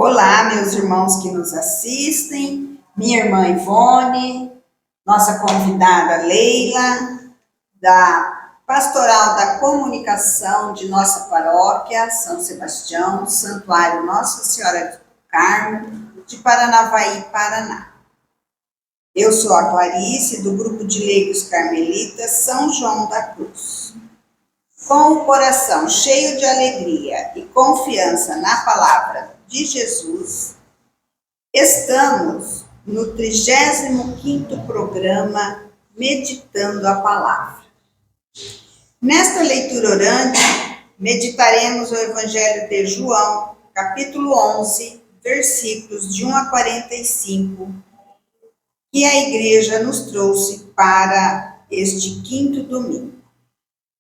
Olá, meus irmãos que nos assistem, minha irmã Ivone, nossa convidada Leila, da Pastoral da Comunicação de nossa paróquia, São Sebastião, Santuário Nossa Senhora do Carmo, de Paranavaí, Paraná. Eu sou a Clarice, do grupo de leigos carmelitas São João da Cruz. Com o coração cheio de alegria e confiança na palavra de Jesus, estamos no 35º programa Meditando a Palavra. Nesta leitura orante, meditaremos o Evangelho de João, capítulo 11, versículos de 1 a 45, que a Igreja nos trouxe para este quinto domingo,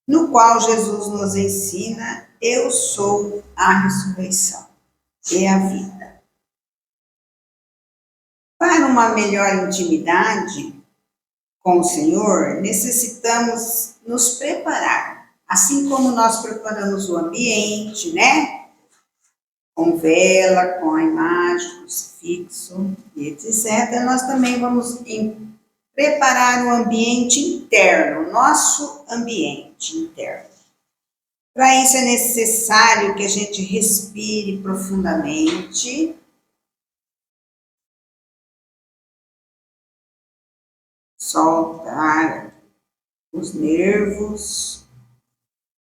no qual Jesus nos ensina: eu sou a ressurreição e a vida. Para uma melhor intimidade com o Senhor, necessitamos nos preparar, assim como nós preparamos o ambiente, né? Com vela, com a imagem, crucifixo e etc. Nós também vamos preparar o ambiente interno, nosso ambiente interno. Para isso é necessário que a gente respire profundamente, soltar os nervos,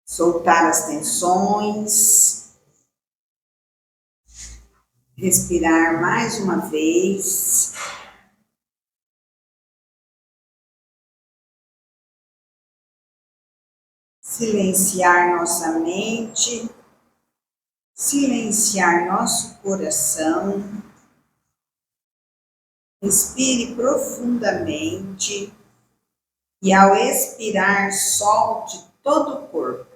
soltar as tensões, respirar mais uma vez. Silenciar nossa mente, silenciar nosso coração. Respire profundamente e, ao expirar, solte todo o corpo.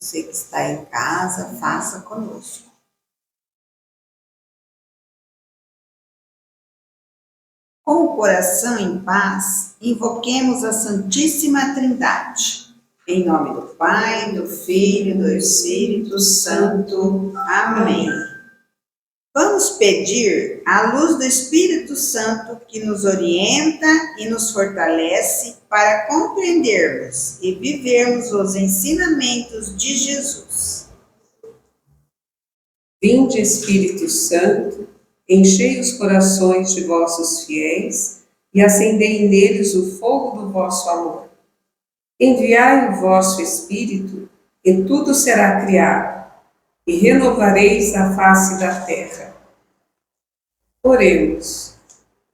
Você que está em casa, faça conosco. Com o coração em paz, invoquemos a Santíssima Trindade. Em nome do Pai, do Filho e do Espírito Santo. Amém. Vamos pedir a luz do Espírito Santo que nos orienta e nos fortalece para compreendermos e vivermos os ensinamentos de Jesus. Vinde, Espírito Santo, enchei os corações de vossos fiéis e acendei neles o fogo do vosso amor. Enviai o vosso Espírito, e tudo será criado, e renovareis a face da terra. Oremos.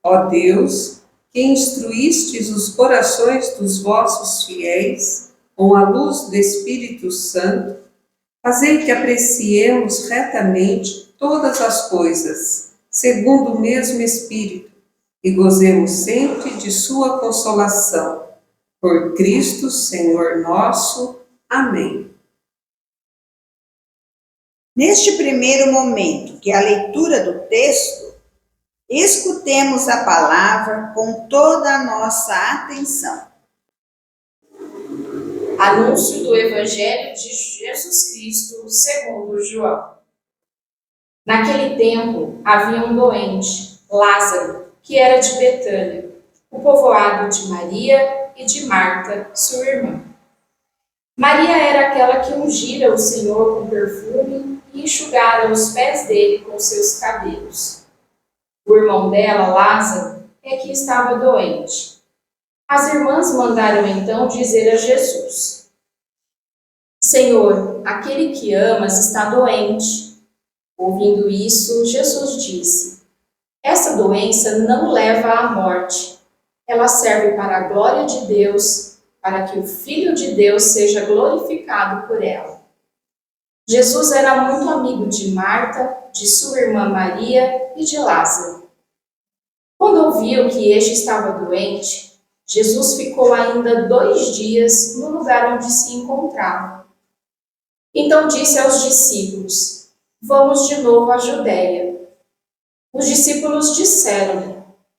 Ó Deus, que instruístes os corações dos vossos fiéis com a luz do Espírito Santo, fazei que apreciemos retamente todas as coisas, segundo o mesmo Espírito, e gozemos sempre de sua consolação. Por Cristo, Senhor nosso. Amém. Neste primeiro momento, que é a leitura do texto, escutemos a palavra com toda a nossa atenção. Anúncio do Evangelho de Jesus Cristo segundo João. Naquele tempo havia um doente, Lázaro, que era de Betânia, o povoado de Maria e de Marta, sua irmã. Maria era aquela que ungira o Senhor com perfume e enxugara os pés dele com seus cabelos. O irmão dela, Lázaro, é que estava doente. As irmãs mandaram então dizer a Jesus: Senhor, aquele que amas está doente. Ouvindo isso, Jesus disse: essa doença não leva à morte. Ela serve para a glória de Deus, para que o Filho de Deus seja glorificado por ela. Jesus era muito amigo de Marta, de sua irmã Maria e de Lázaro. Quando ouviu que este estava doente, Jesus ficou ainda 2 dias no lugar onde se encontrava. Então disse aos discípulos: vamos de novo à Judéia. Os discípulos disseram-lhe: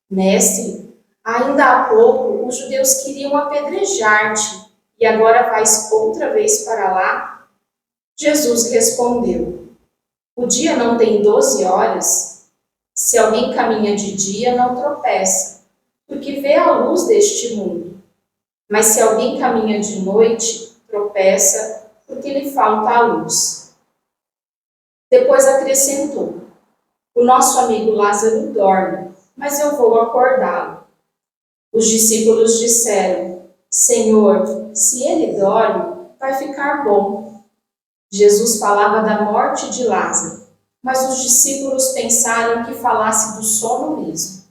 Mestre, ainda há pouco os judeus queriam apedrejar-te, e agora vais outra vez para lá? Jesus respondeu: O dia não tem 12 horas? Se alguém caminha de dia, não tropeça, porque vê a luz deste mundo. Mas se alguém caminha de noite, tropeça, porque lhe falta a luz. Depois acrescentou: o nosso amigo Lázaro dorme, mas eu vou acordá-lo. Os discípulos disseram: Senhor, se ele dorme, vai ficar bom. Jesus falava da morte de Lázaro, mas os discípulos pensaram que falasse do sono mesmo.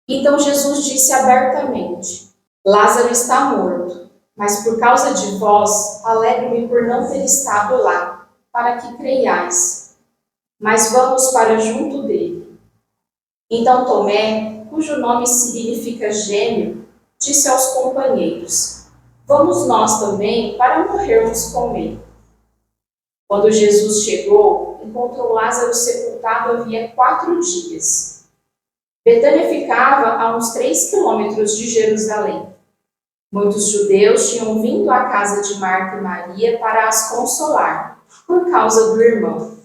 Então Jesus disse abertamente: Lázaro está morto, mas por causa de vós, alegro-me por não ter estado lá, para que creiais. Mas vamos para junto dele. Então Tomé, cujo nome significa gêmeo, disse aos companheiros: vamos nós também para morrermos com ele. Quando Jesus chegou, encontrou Lázaro sepultado havia 4 dias. Betânia ficava a uns 3 quilômetros de Jerusalém. Muitos judeus tinham vindo à casa de Marta e Maria para as consolar, por causa do irmão.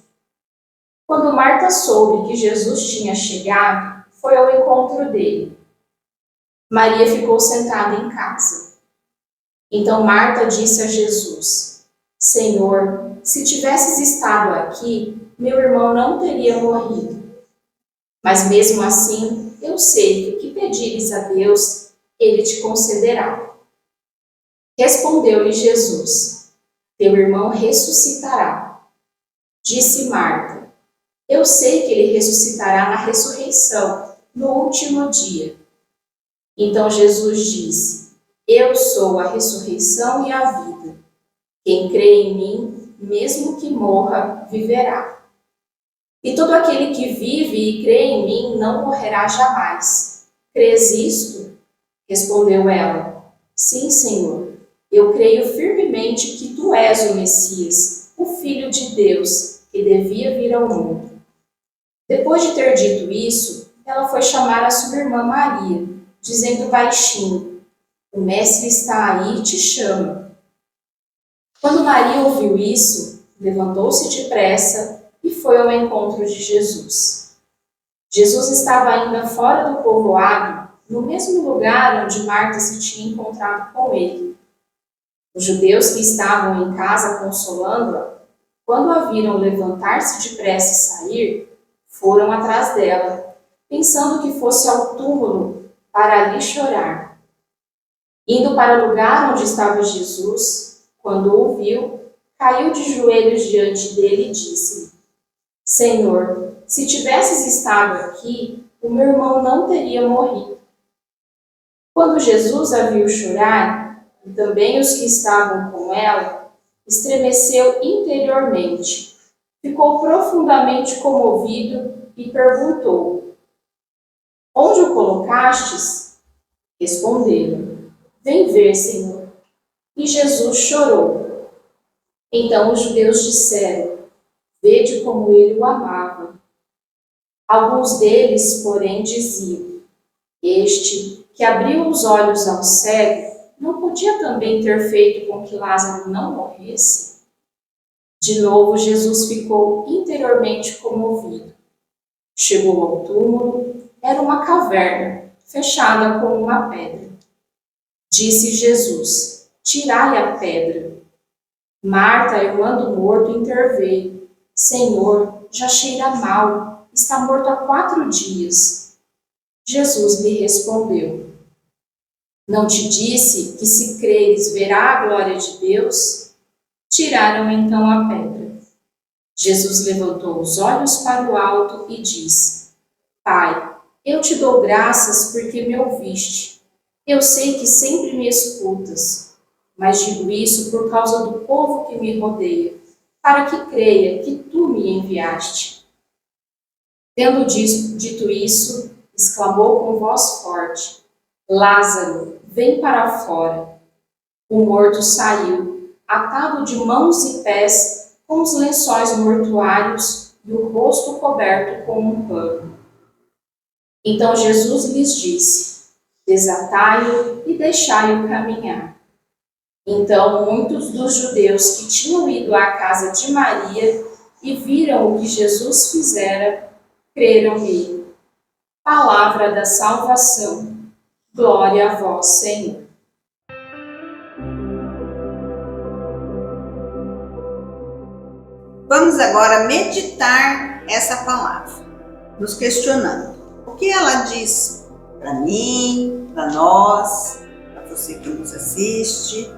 Quando Marta soube que Jesus tinha chegado, foi ao encontro dele. Maria ficou sentada em casa. Então Marta disse a Jesus: Senhor, se tivesses estado aqui, meu irmão não teria morrido. Mas mesmo assim, eu sei que o que pedires a Deus, ele te concederá. Respondeu-lhe Jesus: teu irmão ressuscitará. Disse Marta: eu sei que ele ressuscitará na ressurreição, no último dia. Então Jesus disse: eu sou a ressurreição e a vida. Quem crê em mim, mesmo que morra, viverá. E todo aquele que vive e crê em mim não morrerá jamais. Crês isto? Respondeu ela: sim, Senhor. Eu creio firmemente que tu és o Messias, o Filho de Deus, que devia vir ao mundo. Depois de ter dito isso, ela foi chamar a sua irmã Maria, dizendo baixinho: o Mestre está aí e te chama. Quando Maria ouviu isso, levantou-se depressa e foi ao encontro de Jesus. Jesus estava ainda fora do povoado, no mesmo lugar onde Marta se tinha encontrado com ele. Os judeus que estavam em casa consolando-a, quando a viram levantar-se depressa e sair, foram atrás dela, pensando que fosse ao túmulo para ali chorar. Indo para o lugar onde estava Jesus, quando o viu, caiu de joelhos diante dele e disse: Senhor, se tivesses estado aqui, o meu irmão não teria morrido. Quando Jesus a viu chorar, e também os que estavam com ela, estremeceu interiormente, ficou profundamente comovido e perguntou: onde o colocastes? Responderam: vem ver, Senhor. E Jesus chorou. Então os judeus disseram: vede como ele o amava. Alguns deles, porém, diziam: este, que abriu os olhos ao cego, não podia também ter feito com que Lázaro não morresse? De novo, Jesus ficou interiormente comovido. Chegou ao túmulo, era uma caverna, fechada com uma pedra. Disse Jesus: tirai a pedra. Marta, a irmã do morto, interveio: Senhor, já cheira mal, está morto há 4 dias. Jesus lhe respondeu: não te disse que se creres verá a glória de Deus? Tiraram então a pedra. Jesus levantou os olhos para o alto e disse: Pai, eu te dou graças porque me ouviste. Eu sei que sempre me escutas, mas digo isso por causa do povo que me rodeia, para que creia que tu me enviaste. Tendo dito isso, exclamou com voz forte: Lázaro, vem para fora. O morto saiu, atado de mãos e pés, com os lençóis mortuários e o rosto coberto com um pano. Então Jesus lhes disse: desatai-o e deixai-o caminhar. Então muitos dos judeus que tinham ido à casa de Maria e viram o que Jesus fizera, creram nele. Palavra da salvação. Glória a vós, Senhor. Vamos agora meditar essa palavra, nos questionando. O que ela diz para mim, para nós, para você que nos assiste,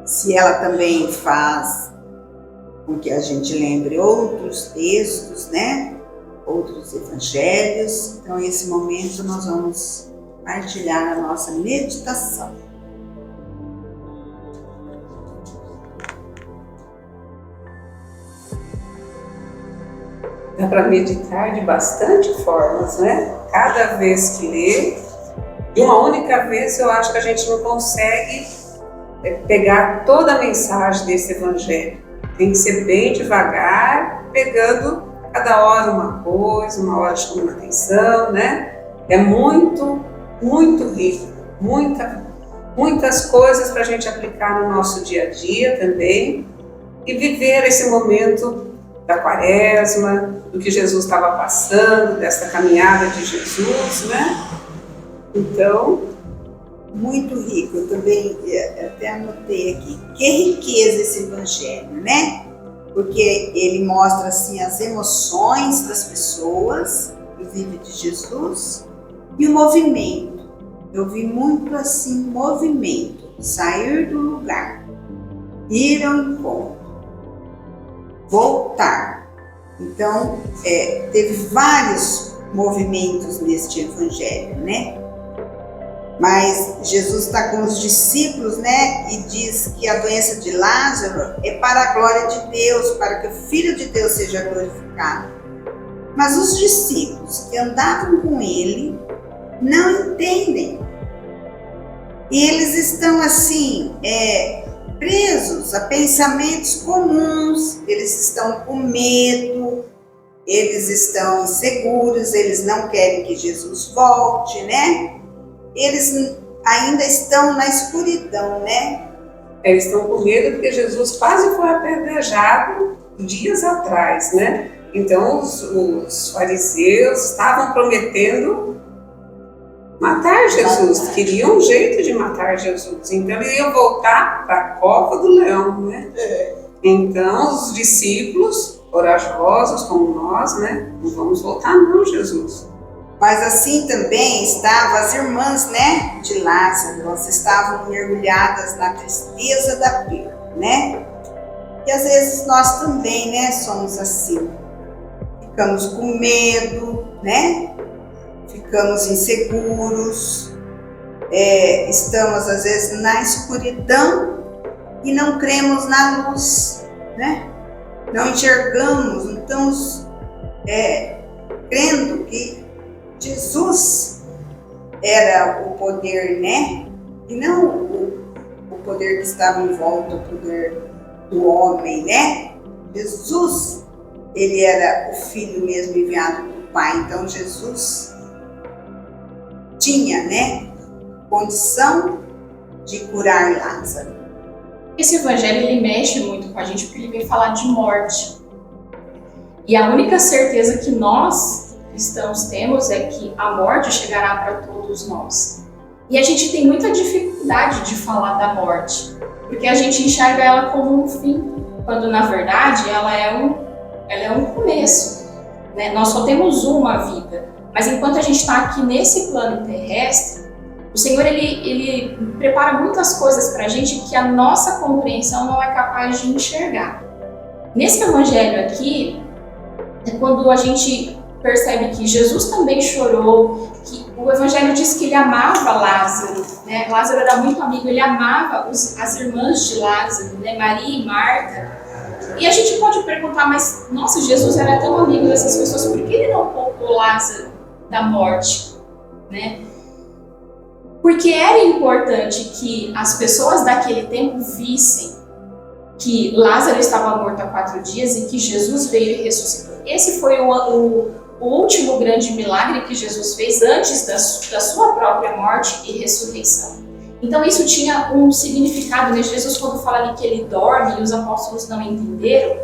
se ela também faz com que a gente lembre outros textos, né? Outros evangelhos. Então, nesse momento, nós vamos partilhar a nossa meditação. Dá para meditar de bastante formas, né? Cada vez que lê, de uma única vez eu acho que a gente não consegue pegar toda a mensagem desse evangelho. Tem que ser bem devagar, pegando cada hora uma coisa, uma hora chamando atenção, né? É muito, muito rico, muitas coisas para a gente aplicar no nosso dia a dia também e viver esse momento da quaresma, do que Jesus estava passando, dessa caminhada de Jesus, né? Então, muito rico. Eu também até anotei aqui. Que riqueza esse evangelho, né? Porque ele mostra assim as emoções das pessoas, inclusive de Jesus, e o movimento. Eu vi muito assim, movimento, sair do lugar, ir ao encontro, voltar. Então, teve vários movimentos neste evangelho, né? Mas Jesus está com os discípulos, né? E diz que a doença de Lázaro é para a glória de Deus, para que o Filho de Deus seja glorificado. Mas os discípulos que andavam com ele não entendem. E eles estão assim, presos a pensamentos comuns, eles estão com medo, eles estão inseguros, eles não querem que Jesus volte, né? Eles ainda estão na escuridão, né? eles estão com medo porque Jesus quase foi apedrejado dias atrás, né? Então os fariseus estavam prometendo matar Jesus, queriam um jeito de matar Jesus, então eles iam voltar para a cova do leão, né? Então os discípulos, corajosos como nós, né? Não vamos voltar não, Jesus. Mas assim também estavam as irmãs, né, de Lázaro, elas estavam mergulhadas na tristeza da perda, né? E às vezes nós também, né, somos assim. Ficamos com medo, né? Ficamos inseguros, estamos às vezes na escuridão e não cremos na luz, né? Não enxergamos, não estamos crendo que Jesus era o poder, né? E não o poder que estava em volta, o poder do homem, né? Jesus, ele era o Filho mesmo enviado do Pai. Então Jesus tinha, né, condição de curar Lázaro. Esse evangelho, ele mexe muito com a gente porque ele vem falar de morte. E a única certeza que nós cristãos temos é que a morte chegará para todos nós. E a gente tem muita dificuldade de falar da morte, porque a gente enxerga ela como um fim, quando na verdade ela é um começo, né? Nós só temos uma vida, mas enquanto a gente está aqui nesse plano terrestre, o Senhor ele prepara muitas coisas para a gente que a nossa compreensão não é capaz de enxergar. Nesse evangelho aqui, é quando a gente percebe que Jesus também chorou, que o evangelho diz que ele amava Lázaro, né? Lázaro era muito amigo, ele amava as irmãs de Lázaro, né? Maria e Marta. E a gente pode perguntar, mas nossa, Jesus era tão amigo dessas pessoas, por que ele não poupou Lázaro da morte, né? Porque era importante que as pessoas daquele tempo vissem que Lázaro estava morto há 4 dias e que Jesus veio e ressuscitou. Esse foi o último grande milagre que Jesus fez antes da sua própria morte e ressurreição. Então isso tinha um significado, né? Jesus, quando fala ali que ele dorme e os apóstolos não entenderam,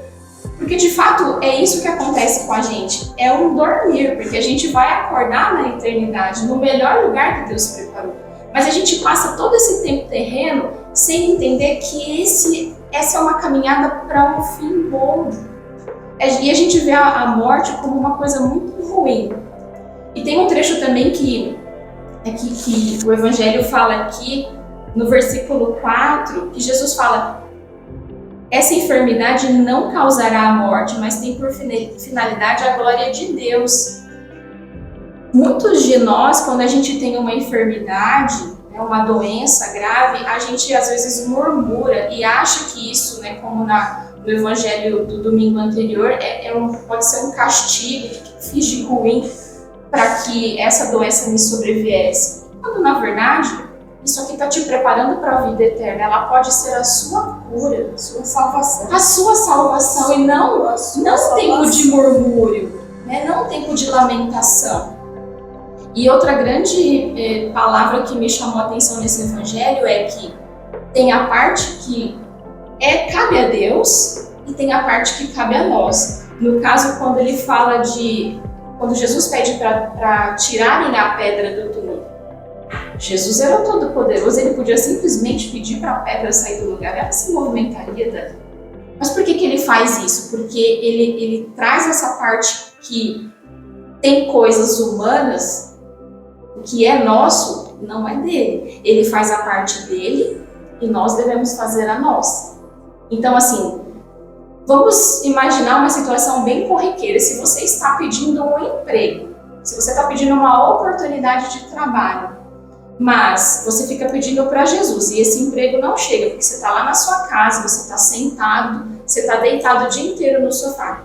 Porque de fato é isso que acontece com a gente, é um dormir, porque a gente vai acordar na eternidade, no melhor lugar que Deus preparou. Mas a gente passa todo esse tempo terreno sem entender que essa é uma caminhada para um fim bom. E a gente vê a morte como uma coisa muito ruim. E tem um trecho também que o Evangelho fala aqui, no versículo 4, que Jesus fala: essa enfermidade não causará a morte, mas tem por finalidade a glória de Deus. Muitos de nós, quando a gente tem uma enfermidade, uma doença grave, a gente às vezes murmura e acha que isso, como no Evangelho do domingo anterior, pode ser um castigo que fiz de ruim para que essa doença me sobreviesse. Quando na verdade isso aqui está te preparando para a vida eterna. Ela pode ser a sua cura, a sua salvação. A sua salvação e não tempo de murmúrio, não tempo de lamentação. E outra grande palavra que me chamou a atenção nesse evangelho é que tem a parte que cabe a Deus e tem a parte que cabe a nós. No caso, quando ele fala quando Jesus pede para tirarem a pedra do túmulo, Jesus era o Todo-Poderoso, ele podia simplesmente pedir para a pedra sair do lugar, ela se movimentaria dali. Mas por que ele faz isso? Porque ele traz essa parte que tem coisas humanas, o que é nosso não é dele. Ele faz a parte dele e nós devemos fazer a nossa. Então, assim, vamos imaginar uma situação bem corriqueira. Se você está pedindo um emprego, se você está pedindo uma oportunidade de trabalho, mas você fica pedindo para Jesus e esse emprego não chega, porque você está lá na sua casa, você está sentado, você está deitado o dia inteiro no sofá.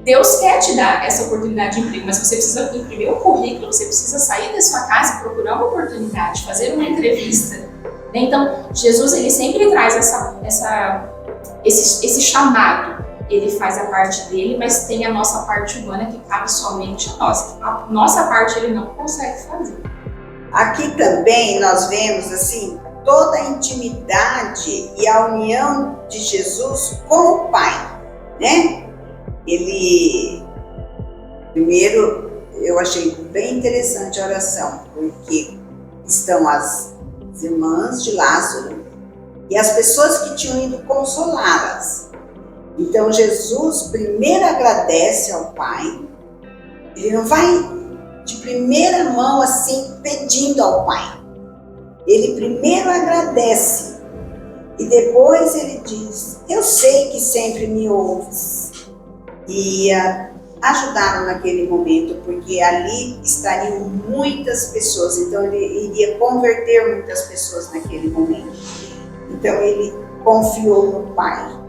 Deus quer te dar essa oportunidade de emprego, mas você precisa imprimir um currículo, você precisa sair da sua casa e procurar uma oportunidade, fazer uma entrevista. Então, Jesus ele sempre traz esse chamado. Ele faz a parte dele, mas tem a nossa parte humana que cabe somente a nós. A nossa parte ele não consegue fazer. Aqui também nós vemos assim toda a intimidade e a união de Jesus com o Pai, né? Primeiro, eu achei bem interessante a oração, porque estão as irmãs de Lázaro e as pessoas que tinham ido consolá-las. Então Jesus primeiro agradece ao Pai, ele não vai de primeira mão assim pedindo ao Pai. Ele primeiro agradece e depois ele diz: eu sei que sempre me ouves. E ajudaram naquele momento, porque ali estariam muitas pessoas, então ele iria converter muitas pessoas naquele momento. Então ele confiou no Pai.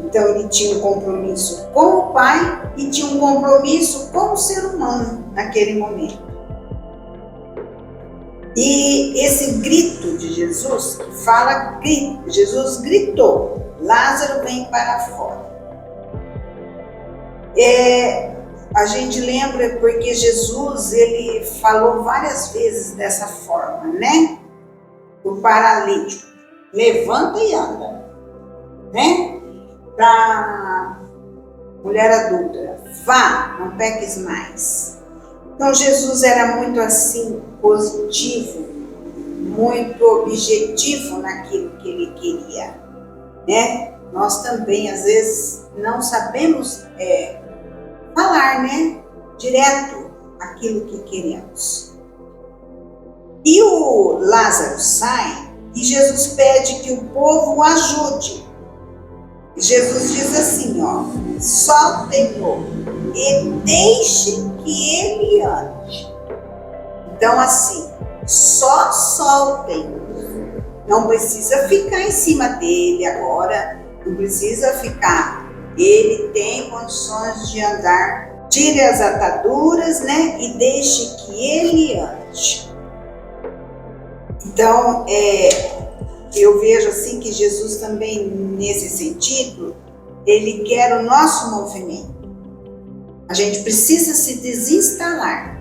Então ele tinha um compromisso com o Pai e tinha um compromisso com o ser humano naquele momento. E esse grito de Jesus, que fala grito, Jesus gritou: Lázaro, vem para fora. A gente lembra porque Jesus ele falou várias vezes dessa forma, né? O paralítico, levanta e anda, né? Para a mulher adulta, vá, não peques mais. Então Jesus era muito assim, positivo, muito objetivo naquilo que ele queria, né? Nós também às vezes não sabemos falar, né? Direto aquilo que queremos. E o Lázaro sai e Jesus pede que o povo o ajude. Jesus diz assim, soltem-no e deixe que ele ande. Então assim, só soltem. Não precisa ficar em cima dele agora, não precisa ficar. Ele tem condições de andar. Tire as ataduras, né? E deixe que ele ande. Então, eu vejo assim que Jesus também, nesse sentido, ele quer o nosso movimento. A gente precisa se desinstalar,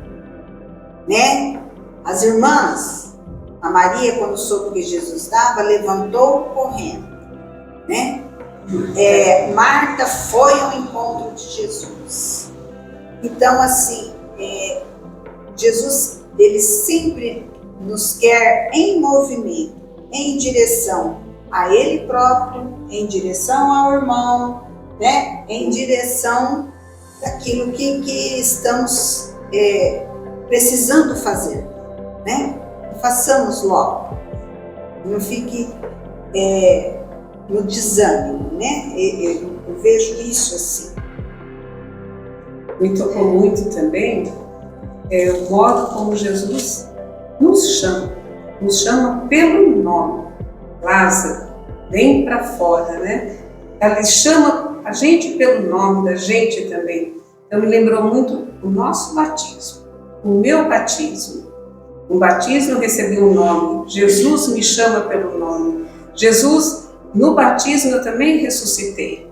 né? As irmãs, a Maria, quando soube que Jesus estava, levantou correndo, né? Marta foi ao encontro de Jesus. Então, assim, Jesus, ele sempre nos quer em movimento, em direção a ele próprio, em direção ao irmão, né? Em direção daquilo que estamos precisando fazer, né? Façamos logo, não fique no desânimo, né? Eu vejo isso assim. Me tocou muito também o modo como Jesus nos chama pelo nome. Lázaro, vem para fora, né? Ele chama a gente pelo nome da gente também. Então me lembrou muito o nosso batismo, o meu batismo. No batismo eu recebi um nome, Jesus me chama pelo nome. Jesus, no batismo eu também ressuscitei.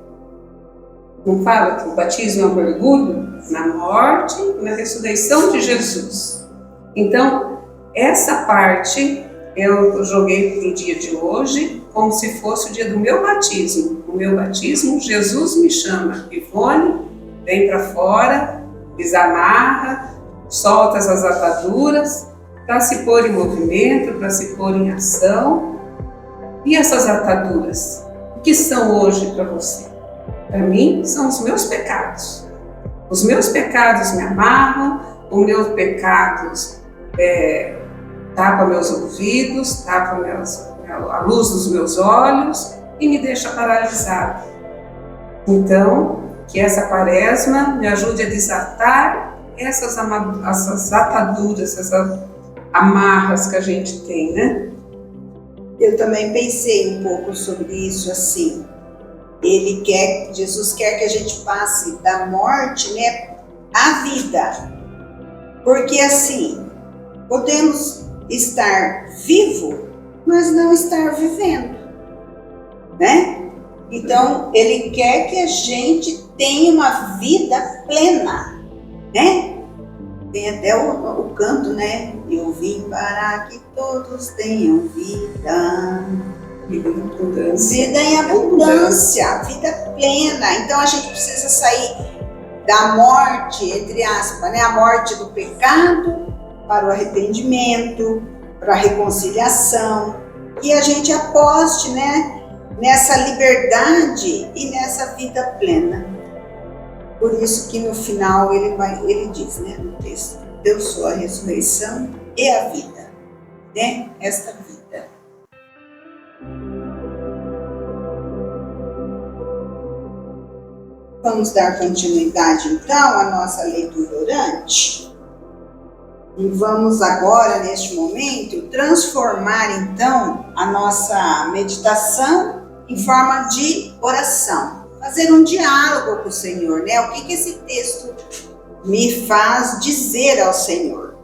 Não fala que o batismo é um mergulho na morte e na ressurreição de Jesus. Então, essa parte eu joguei para o dia de hoje como se fosse o dia do meu batismo. O meu batismo, Jesus me chama. Ivone, vem para fora, desamarra, solta as ataduras para se pôr em movimento, para se pôr em ação. E essas ataduras, o que são hoje para você? Para mim, são os meus pecados. Os meus pecados me amarram, os meus pecados tapam meus ouvidos, tapam a luz dos meus olhos e me deixa paralisado. Então, que essa quaresma me ajude a desatar essas ataduras, essas amarras que a gente tem, né? Eu também pensei um pouco sobre isso assim. Jesus quer que a gente passe da morte, né, à vida. Porque assim, podemos estar vivo, mas não estar vivendo, né? Então, ele quer que a gente tenha uma vida plena, né? Tem até o canto, né? Eu vim para que todos tenham vida. Vida em abundância, vida plena. Então a gente precisa sair da morte, entre aspas, né? A morte do pecado para o arrependimento, para a reconciliação. E a gente aposte, né? Nessa liberdade e nessa vida plena. Por isso que no final ele diz, né? No texto, eu sou a ressurreição e a vida, né? Esta vida. Vamos dar continuidade, então, à nossa leitura orante. E vamos agora, neste momento, transformar, então, a nossa meditação em forma de oração. Fazer um diálogo com o Senhor, né? O que esse texto me faz dizer ao Senhor?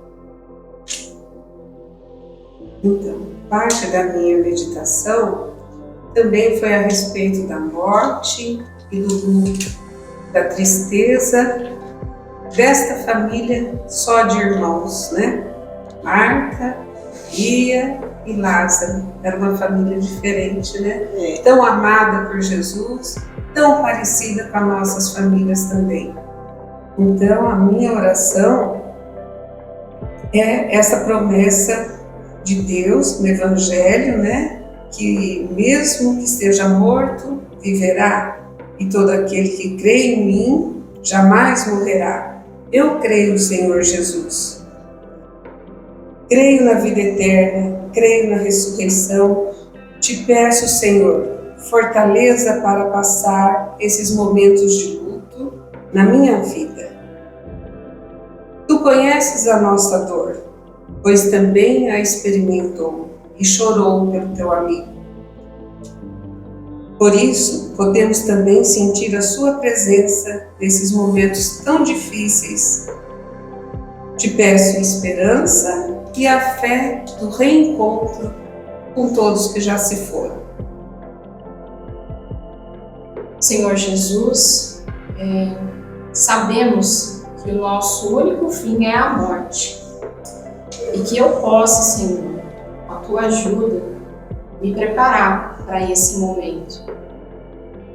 Então, parte da minha meditação também foi a respeito da morte e do luto, da tristeza desta família só de irmãos, né? Marta, Maria e Lázaro. Era uma família diferente, né? Tão amada por Jesus, tão parecida com as nossas famílias também. Então, a minha oração é essa promessa de Deus no Evangelho, né? Que mesmo que esteja morto, viverá. E todo aquele que crê em mim, jamais morrerá. Eu creio no Senhor Jesus. Creio na vida eterna, creio na ressurreição. Te peço, Senhor, fortaleza para passar esses momentos de luto na minha vida. Tu conheces a nossa dor, pois também a experimentou e chorou pelo teu amigo. Por isso, podemos também sentir a sua presença nesses momentos tão difíceis. Te peço esperança e a fé do reencontro com todos que já se foram. Senhor Jesus, sabemos que o nosso único fim é a morte. E que eu possa, Senhor, com a Tua ajuda, me preparar para esse momento.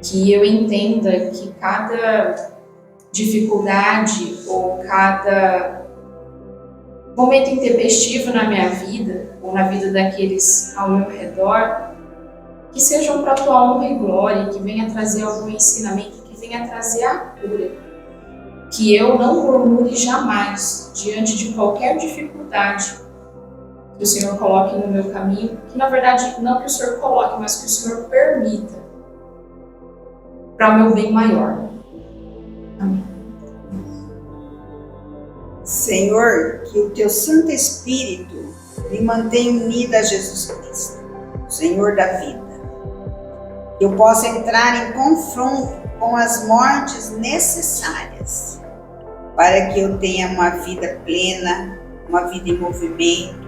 que eu entenda que cada dificuldade ou cada momento intempestivo na minha vida, ou na vida daqueles ao meu redor, que sejam para a tua honra e glória, que venha trazer algum ensinamento, que venha trazer a cura. Que eu não murmure jamais diante de qualquer dificuldade que o Senhor coloque no meu caminho, que na verdade não que o Senhor coloque, mas que o Senhor permita, para o meu bem maior. Amém. Senhor, que o teu Santo Espírito me mantenha unida a Jesus Cristo, o Senhor da vida. Que eu possa entrar em confronto com as mortes necessárias para que eu tenha uma vida plena, uma vida em movimento,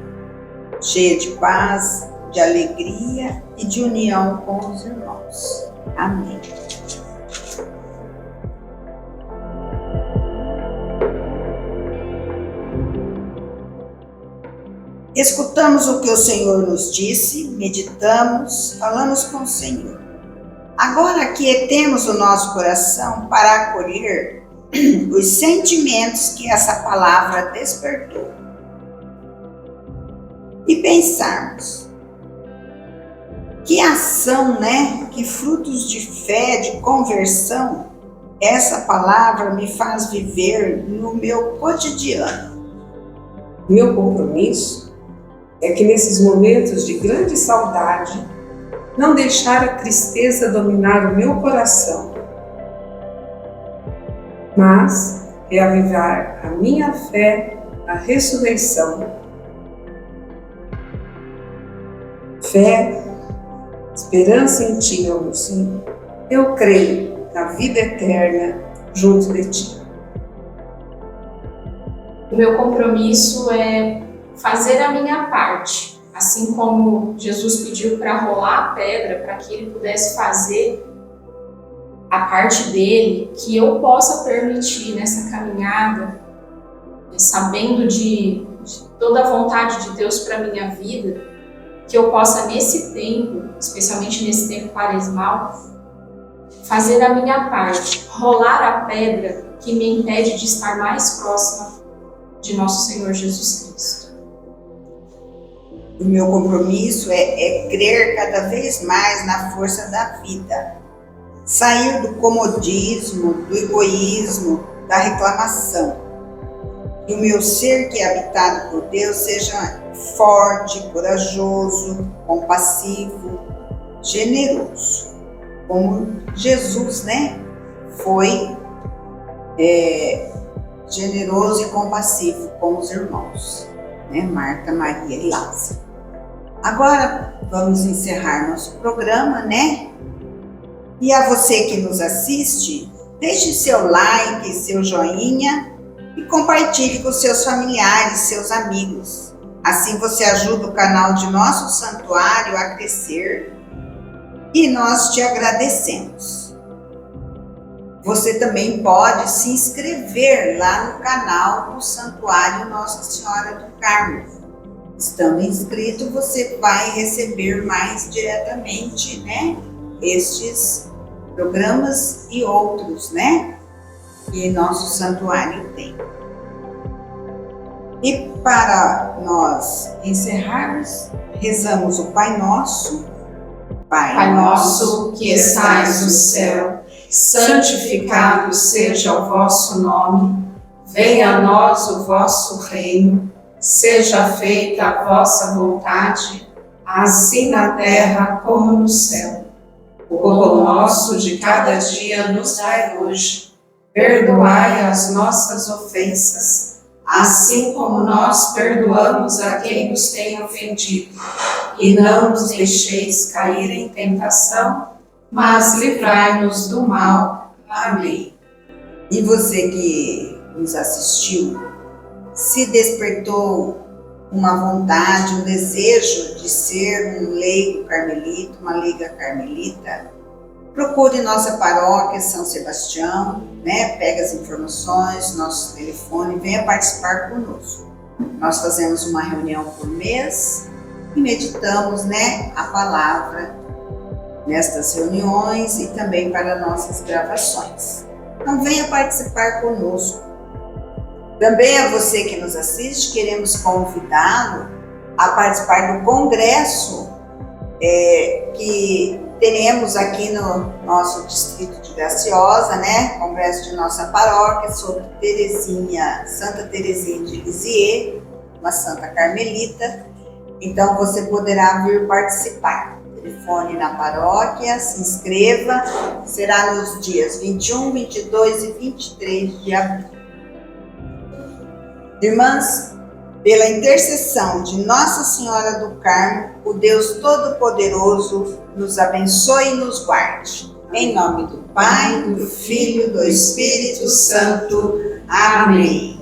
cheia de paz, de alegria e de união com os irmãos. Amém. Escutamos o que o Senhor nos disse, meditamos, falamos com o Senhor. Agora aquietemos o nosso coração para acolher os sentimentos que essa palavra despertou. E pensarmos, que ação, que frutos de fé, de conversão, essa palavra me faz viver no meu cotidiano. Meu compromisso é que nesses momentos de grande saudade, não deixar a tristeza dominar o meu coração, mas reavivar a minha fé na ressurreição. Fé, esperança em Ti, ó meu Senhor. Eu creio na vida eterna junto de Ti. O meu compromisso é fazer a minha parte, assim como Jesus pediu para rolar a pedra, para que ele pudesse fazer a parte dele, que eu possa permitir nessa caminhada, sabendo de toda a vontade de Deus para a minha vida, que eu possa nesse tempo, especialmente nesse tempo quaresmal, fazer a minha parte, rolar a pedra que me impede de estar mais próxima de nosso Senhor Jesus Cristo. O meu compromisso é crer cada vez mais na força da vida. Sair do comodismo, do egoísmo, da reclamação. Que o meu ser que é habitado por Deus seja forte, corajoso, compassivo, generoso. Como Jesus, foi generoso e compassivo com os irmãos, Marta, Maria e Lázaro. Agora vamos encerrar nosso programa, E a você que nos assiste, deixe seu like, seu joinha e compartilhe com seus familiares, seus amigos. Assim você ajuda o canal de Nosso Santuário a crescer e nós te agradecemos. Você também pode se inscrever lá no canal do Santuário Nossa Senhora do Carmo. Estando inscrito, você vai receber mais diretamente, estes programas e outros, que nosso santuário tem. E para nós encerrarmos, rezamos o Pai Nosso. Pai nosso que estais no céu, santificado seja o vosso nome, venha a nós o vosso reino, seja feita a vossa vontade, assim na terra como no céu. O pão nosso de cada dia nos dai hoje. Perdoai as nossas ofensas, assim como nós perdoamos a quem nos tem ofendido. E não nos deixeis cair em tentação, mas livrai-nos do mal. Amém. E você que nos assistiu, se despertou uma vontade, um desejo de ser um leigo carmelita, uma leiga carmelita, procure nossa paróquia São Sebastião, pega as informações, nosso telefone, venha participar conosco. Nós fazemos uma reunião por mês e meditamos, a palavra nestas reuniões e também para nossas gravações. Então venha participar conosco. Também a você que nos assiste, queremos convidá-lo a participar do congresso que teremos aqui no nosso distrito de Graciosa, né? Congresso de nossa paróquia sobre Teresinha, Santa Teresinha de Lisieux, uma santa carmelita. Então você poderá vir participar. Telefone na paróquia, se inscreva. Será nos dias 21, 22 e 23 de abril. Irmãs, pela intercessão de Nossa Senhora do Carmo, o Deus Todo-Poderoso nos abençoe e nos guarde. Em nome do Pai, do Filho e do Espírito Santo. Amém.